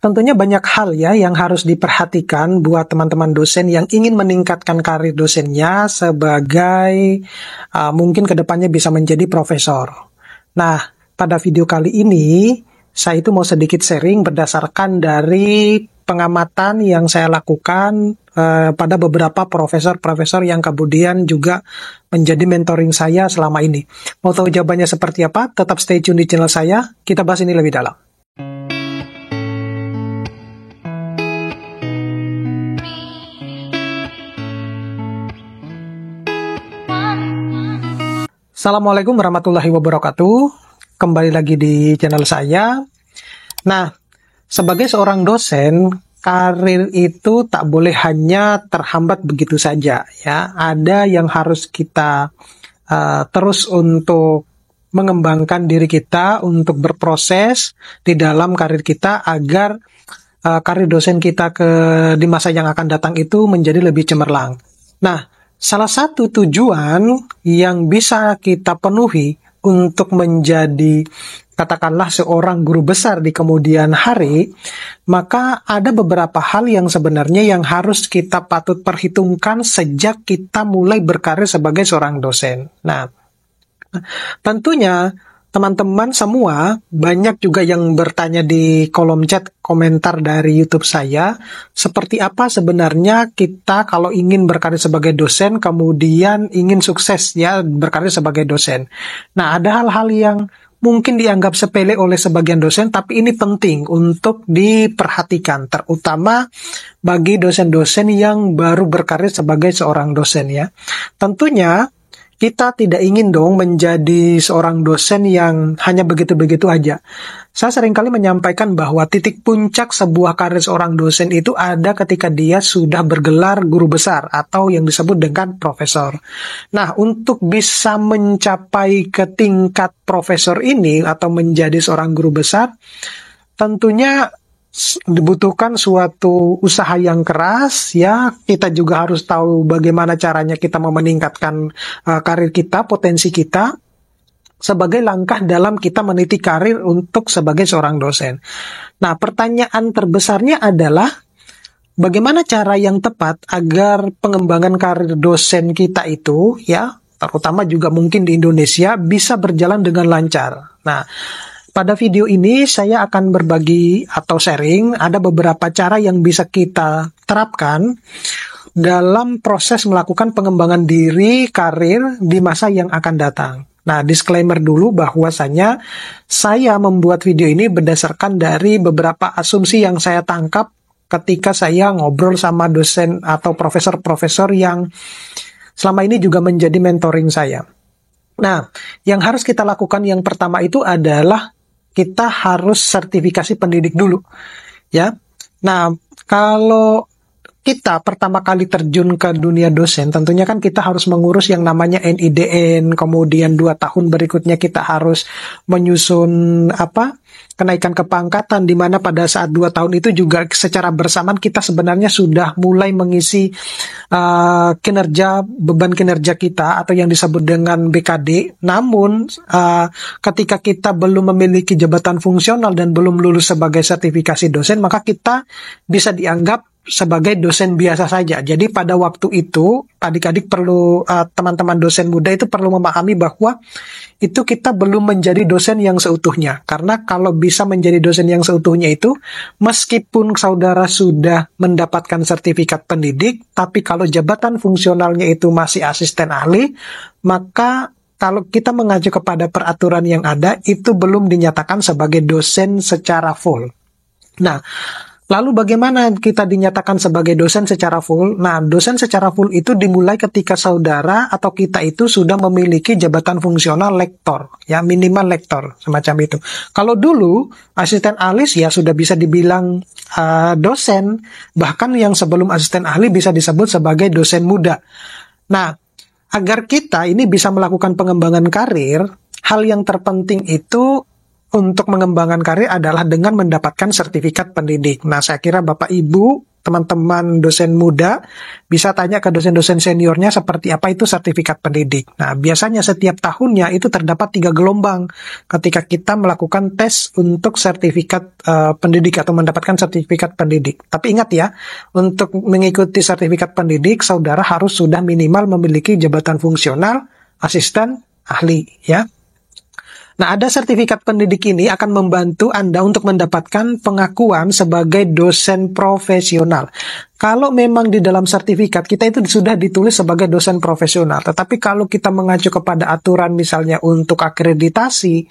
tentunya banyak hal ya yang harus diperhatikan buat teman-teman dosen yang ingin meningkatkan karir dosennya sebagai mungkin kedepannya bisa menjadi profesor. Nah, pada video kali ini saya itu mau sedikit sharing berdasarkan dari pengamatan yang saya lakukan pada beberapa profesor-profesor yang kemudian juga menjadi mentoring saya selama ini. Mau tahu jawabannya seperti apa? Tetap stay tune di channel saya. Kita bahas ini lebih dalam. Assalamualaikum warahmatullahi wabarakatuh. Kembali lagi di channel saya. Nah, sebagai seorang dosen, karir itu tak boleh hanya terhambat begitu saja, ya. Ada yang harus kita terus untuk mengembangkan diri kita, untuk berproses di dalam karir kita agar karir dosen kita di masa yang akan datang itu menjadi lebih cemerlang. Nah, salah satu tujuan yang bisa kita penuhi untuk menjadi katakanlah seorang guru besar di kemudian hari, maka ada beberapa hal yang sebenarnya yang harus kita patut perhitungkan sejak kita mulai berkarir sebagai seorang dosen. Nah, tentunya teman-teman semua banyak juga yang bertanya di kolom chat komentar dari YouTube saya, seperti apa sebenarnya kita kalau ingin berkarir sebagai dosen, kemudian ingin sukses ya berkarir sebagai dosen. Nah, ada hal-hal yang mungkin dianggap sepele oleh sebagian dosen, tapi ini penting untuk diperhatikan, terutama bagi dosen-dosen yang baru berkarir sebagai seorang dosen ya. Tentunya kita tidak ingin dong menjadi seorang dosen yang hanya begitu-begitu aja. Saya seringkali menyampaikan bahwa titik puncak sebuah karir seorang dosen itu ada ketika dia sudah bergelar guru besar atau yang disebut dengan profesor. Nah, untuk bisa mencapai ke tingkat profesor ini atau menjadi seorang guru besar, tentunya dibutuhkan suatu usaha yang keras ya. Kita juga harus tahu bagaimana caranya kita mau meningkatkan karir kita, potensi kita sebagai langkah dalam kita meniti karir untuk sebagai seorang dosen. Nah, pertanyaan terbesarnya adalah bagaimana cara yang tepat agar pengembangan karir dosen kita itu ya, terutama juga mungkin di Indonesia, bisa berjalan dengan lancar. Nah, pada video ini saya akan berbagi atau sharing ada beberapa cara yang bisa kita terapkan dalam proses melakukan pengembangan diri karir di masa yang akan datang. Nah, disclaimer dulu bahwasanya saya membuat video ini berdasarkan dari beberapa asumsi yang saya tangkap ketika saya ngobrol sama dosen atau profesor-profesor yang selama ini juga menjadi mentoring saya. Nah, yang harus kita lakukan yang pertama itu adalah kita harus sertifikasi pendidik dulu, ya. Nah, kalau kita pertama kali terjun ke dunia dosen, tentunya kan kita harus mengurus yang namanya NIDN, kemudian 2 tahun berikutnya kita harus menyusun kenaikan kepangkatan, di mana pada saat 2 tahun itu juga secara bersamaan kita sebenarnya sudah mulai mengisi beban kinerja kita atau yang disebut dengan BKD. Namun ketika kita belum memiliki jabatan fungsional dan belum lulus sebagai sertifikasi dosen, maka kita bisa dianggap sebagai dosen biasa saja. Jadi pada waktu itu adik-adik perlu, teman-teman dosen muda itu perlu memahami bahwa itu kita belum menjadi dosen yang seutuhnya. Karena kalau bisa menjadi dosen yang seutuhnya itu, meskipun saudara sudah mendapatkan sertifikat pendidik, tapi kalau jabatan fungsionalnya itu masih asisten ahli, maka kalau kita mengacu kepada peraturan yang ada, itu belum dinyatakan sebagai dosen secara full. Nah, lalu bagaimana kita dinyatakan sebagai dosen secara full? Nah, dosen secara full itu dimulai ketika saudara atau kita itu sudah memiliki jabatan fungsional lektor, ya minimal lektor, semacam itu. Kalau dulu asisten ahli ya sudah bisa dibilang dosen, bahkan yang sebelum asisten ahli bisa disebut sebagai dosen muda. Nah, agar kita ini bisa melakukan pengembangan karir, hal yang terpenting itu untuk mengembangkan karir adalah dengan mendapatkan sertifikat pendidik. Nah, saya kira Bapak Ibu, teman-teman dosen muda, bisa tanya ke dosen-dosen seniornya seperti apa itu sertifikat pendidik. Nah, biasanya setiap tahunnya itu terdapat 3 gelombang ketika kita melakukan tes untuk sertifikat pendidik atau mendapatkan sertifikat pendidik. Tapi ingat ya, untuk mengikuti sertifikat pendidik, saudara harus sudah minimal memiliki jabatan fungsional, asisten, ahli, ya. Nah, ada sertifikat pendidik ini akan membantu Anda untuk mendapatkan pengakuan sebagai dosen profesional. Kalau memang di dalam sertifikat kita itu sudah ditulis sebagai dosen profesional, tetapi kalau kita mengacu kepada aturan misalnya untuk akreditasi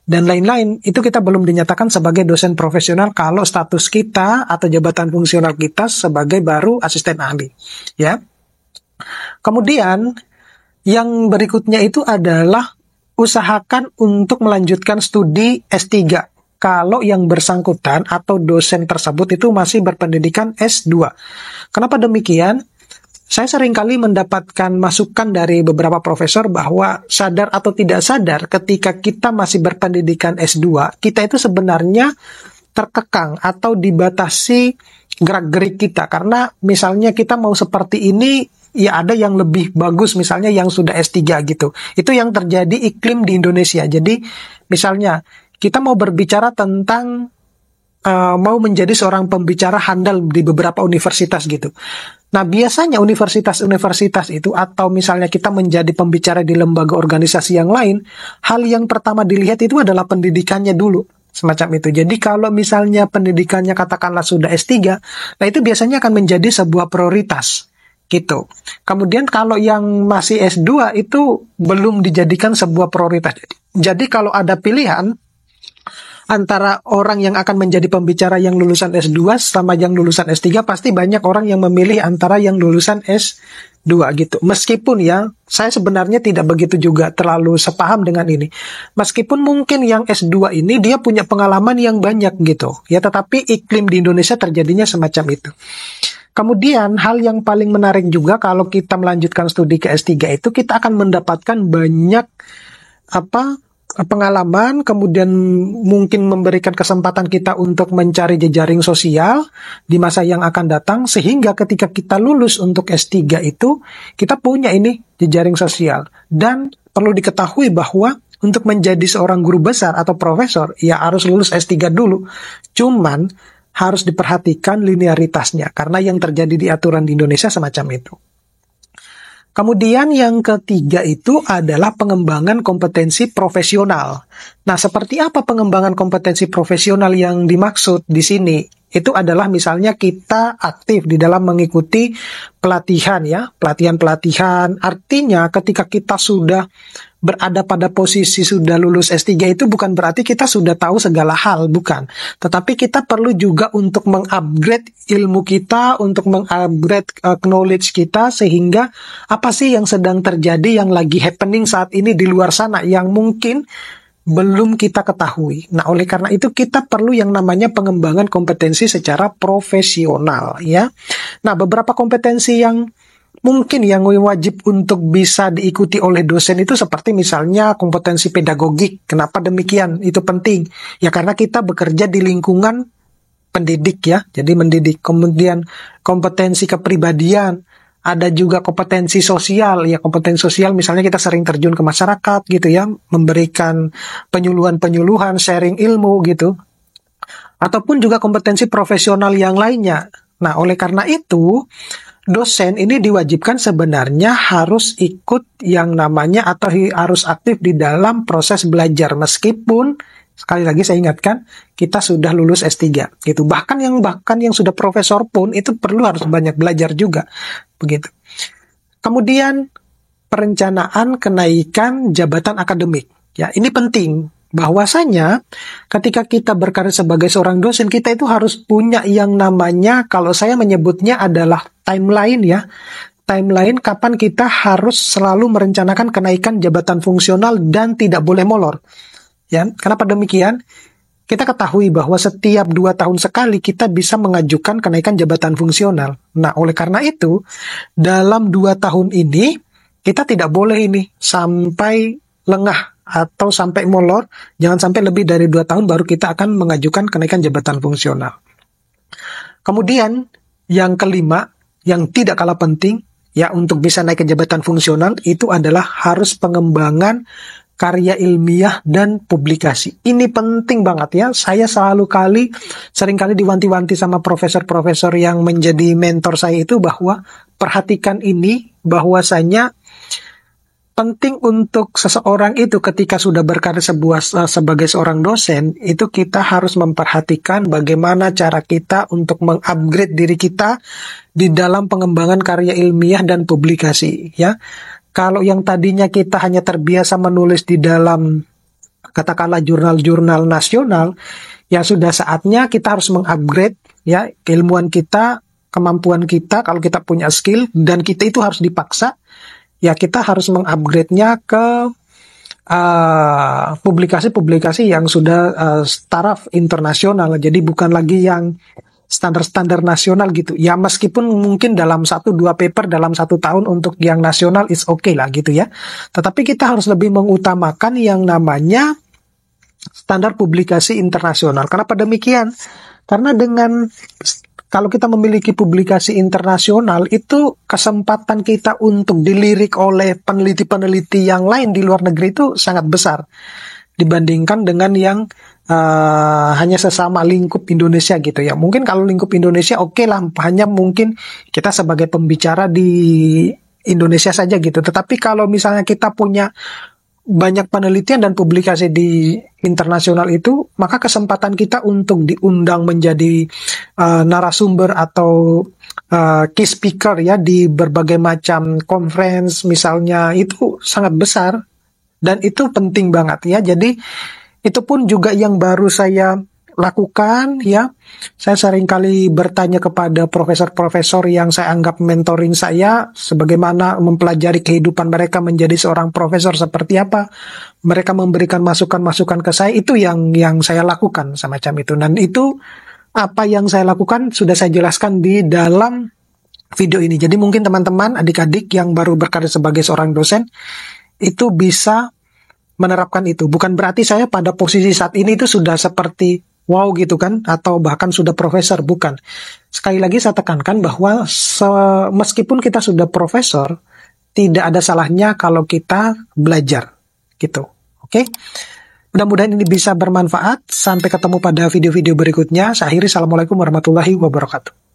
dan lain-lain, itu kita belum dinyatakan sebagai dosen profesional kalau status kita atau jabatan fungsional kita sebagai baru asisten ahli, ya. Kemudian yang berikutnya itu adalah usahakan untuk melanjutkan studi S3 kalau yang bersangkutan atau dosen tersebut itu masih berpendidikan S2. Kenapa demikian? Saya seringkali mendapatkan masukan dari beberapa profesor bahwa sadar atau tidak sadar ketika kita masih berpendidikan S2, kita itu sebenarnya terkekang atau dibatasi gerak-gerik kita. Karena misalnya kita mau seperti ini, ya ada yang lebih bagus misalnya yang sudah S3 gitu. Itu yang terjadi iklim di Indonesia. Jadi misalnya kita mau berbicara tentang mau menjadi seorang pembicara handal di beberapa universitas gitu. Nah, biasanya universitas-universitas itu atau misalnya kita menjadi pembicara di lembaga organisasi yang lain, hal yang pertama dilihat itu adalah pendidikannya dulu. Semacam itu. Jadi kalau misalnya pendidikannya katakanlah sudah S3, nah itu biasanya akan menjadi sebuah prioritas. Gitu. Kemudian kalau yang masih S2 itu belum dijadikan sebuah prioritas. Jadi kalau ada pilihan antara orang yang akan menjadi pembicara yang lulusan S2 sama yang lulusan S3, pasti banyak orang yang memilih antara yang lulusan S2 gitu. Meskipun ya, saya sebenarnya tidak begitu juga terlalu sepaham dengan ini. Meskipun mungkin yang S2 ini dia punya pengalaman yang banyak gitu. Ya, tetapi iklim di Indonesia terjadinya semacam itu. Kemudian hal yang paling menarik juga kalau kita melanjutkan studi ke S3 itu kita akan mendapatkan banyak pengalaman, kemudian mungkin memberikan kesempatan kita untuk mencari jejaring sosial di masa yang akan datang, sehingga ketika kita lulus untuk S3 itu kita punya ini jejaring sosial. Dan perlu diketahui bahwa untuk menjadi seorang guru besar atau profesor ya harus lulus S3 dulu. Cuman harus diperhatikan linearitasnya, karena yang terjadi di aturan di Indonesia semacam itu. Kemudian yang ketiga itu adalah pengembangan kompetensi profesional. Nah, seperti apa pengembangan kompetensi profesional yang dimaksud di sini? Itu adalah misalnya kita aktif di dalam mengikuti pelatihan ya, pelatihan-pelatihan. Artinya ketika kita sudah berada pada posisi sudah lulus S3 itu bukan berarti kita sudah tahu segala hal, bukan. Tetapi kita perlu juga untuk mengupgrade ilmu kita, untuk mengupgrade knowledge kita, sehingga apa sih yang sedang terjadi, yang lagi happening saat ini di luar sana, yang mungkin belum kita ketahui. Nah, oleh karena itu kita perlu yang namanya pengembangan kompetensi secara profesional, ya. Nah, beberapa kompetensi yang mungkin yang wajib untuk bisa diikuti oleh dosen itu seperti misalnya kompetensi pedagogik. Kenapa demikian? Itu penting. Ya karena kita bekerja di lingkungan pendidik ya. Jadi mendidik. Kemudian kompetensi kepribadian. Ada juga kompetensi sosial. Ya kompetensi sosial misalnya kita sering terjun ke masyarakat gitu ya. Memberikan penyuluhan-penyuluhan, sharing ilmu gitu. Ataupun juga kompetensi profesional yang lainnya. Nah oleh karena itu dosen ini diwajibkan sebenarnya harus ikut yang namanya atau harus aktif di dalam proses belajar, meskipun sekali lagi saya ingatkan kita sudah lulus S3 gitu. Bahkan yang sudah profesor pun itu perlu harus banyak belajar juga begitu. Kemudian perencanaan kenaikan jabatan akademik. Ya, ini penting. Bahwasanya ketika kita berkarir sebagai seorang dosen, kita itu harus punya yang namanya, kalau saya menyebutnya adalah timeline ya. Timeline kapan kita harus selalu merencanakan kenaikan jabatan fungsional dan tidak boleh molor. Ya, kenapa demikian? Kita ketahui bahwa setiap 2 tahun sekali kita bisa mengajukan kenaikan jabatan fungsional. Nah, oleh karena itu, dalam 2 tahun ini, kita tidak boleh ini sampai lengah atau sampai molor, jangan sampai lebih dari 2 tahun baru kita akan mengajukan kenaikan jabatan fungsional. Kemudian yang kelima, yang tidak kalah penting, ya untuk bisa naik ke jabatan fungsional itu adalah harus pengembangan karya ilmiah dan publikasi. Ini penting banget ya. Saya seringkali diwanti-wanti sama profesor-profesor yang menjadi mentor saya itu bahwa perhatikan ini, bahwasanya penting untuk seseorang itu ketika sudah berkarir sebagai seorang dosen, itu kita harus memperhatikan bagaimana cara kita untuk mengupgrade diri kita di dalam pengembangan karya ilmiah dan publikasi, ya. Kalau yang tadinya kita hanya terbiasa menulis di dalam katakanlah jurnal-jurnal nasional, ya sudah saatnya kita harus mengupgrade ya keilmuan kita, kemampuan kita kalau kita punya skill, dan kita itu harus dipaksa ya kita harus mengupgrade-nya ke publikasi-publikasi yang sudah taraf internasional. Jadi bukan lagi yang standar-standar nasional gitu. Ya meskipun mungkin dalam 1-2 paper dalam 1 tahun untuk yang nasional is okay lah gitu ya. Tetapi kita harus lebih mengutamakan yang namanya standar publikasi internasional. Kenapa demikian? Karena dengan kalau kita memiliki publikasi internasional, itu kesempatan kita untuk dilirik oleh peneliti-peneliti yang lain di luar negeri itu sangat besar dibandingkan dengan yang hanya sesama lingkup Indonesia gitu ya. Mungkin kalau lingkup Indonesia oke lah, hanya mungkin kita sebagai pembicara di Indonesia saja gitu. Tetapi kalau misalnya kita punya banyak penelitian dan publikasi di internasional itu, maka kesempatan kita untuk diundang menjadi narasumber atau key speaker ya di berbagai macam conference misalnya itu sangat besar, dan itu penting banget ya. Jadi itu pun juga yang baru saya lakukan ya. Saya seringkali bertanya kepada profesor-profesor yang saya anggap mentoring saya, sebagaimana mempelajari kehidupan mereka menjadi seorang profesor seperti apa. Mereka memberikan masukan-masukan ke saya, itu yang saya lakukan semacam itu. Dan itu apa yang saya lakukan sudah saya jelaskan di dalam video ini. Jadi mungkin teman-teman, adik-adik yang baru berkarir sebagai seorang dosen itu bisa menerapkan itu. Bukan berarti saya pada posisi saat ini itu sudah seperti wow gitu kan, atau bahkan sudah profesor, bukan. Sekali lagi saya tekankan bahwa meskipun kita sudah profesor, tidak ada salahnya kalau kita belajar gitu. Oke? Mudah-mudahan ini bisa bermanfaat. Sampai ketemu pada video-video berikutnya. Saya akhiri, assalamualaikum warahmatullahi wabarakatuh.